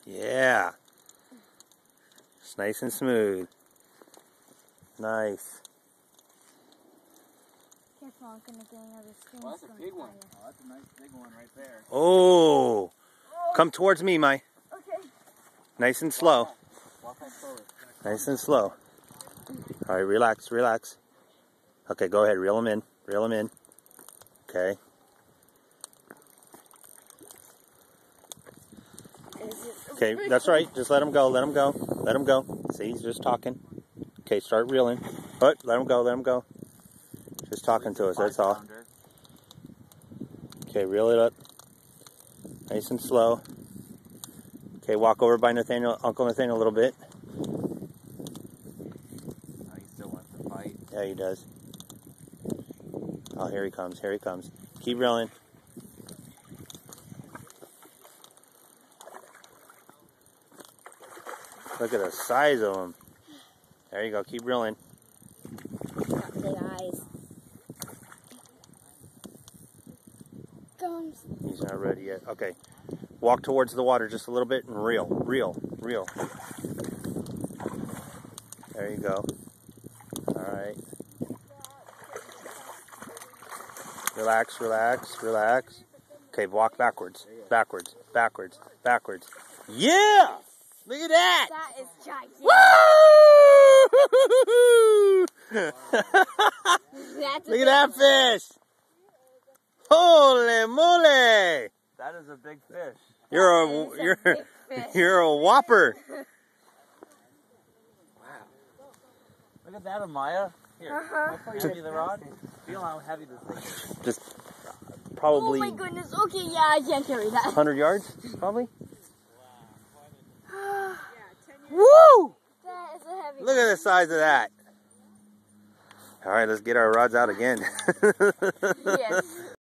Yeah. It's nice and smooth. Nice. Careful, I'm gonna get another skin. Oh, that's a big one. Oh, that's a nice big one right there. Oh. Come towards me, Mai. Okay. Nice and slow. Walk on slowly. Nice and slow. All right, relax, relax. Okay, go ahead. Reel him in. Reel him in. Okay. Okay, that's right. Just let him go. Let him go. Let him go. See, he's just talking. Okay, start reeling. But let him go. Let him go. Just talking to us. That's all. Okay, reel it up. Nice and slow. Okay, walk over by Nathaniel, Uncle Nathaniel a little bit. Oh, he still wants to fight. Yeah, he does. Oh, here he comes. Here he comes. Keep reeling. Look at the size of him. There you go. Keep reeling. Big eyes. Comes. He's not ready yet. Okay. Walk towards the water just a little bit and reel. Reel. Reel. There you go. Alright. Relax, relax, relax. Okay, walk backwards. Backwards. Backwards. Backwards. Yeah! Look at that! That is gigantic. Woo! Look at that fish! Holy moly! That is a big fish. You're a whopper. Wow. Look at that, Amaya. Here, I'll show you the rod. Feel how heavy this thing is. Just probably. Oh my goodness. Okay, yeah, I can't carry that. 100 yards, probably. Woo! That is a heavy. Look at the size of that. All right, let's get our rods out again. Yes.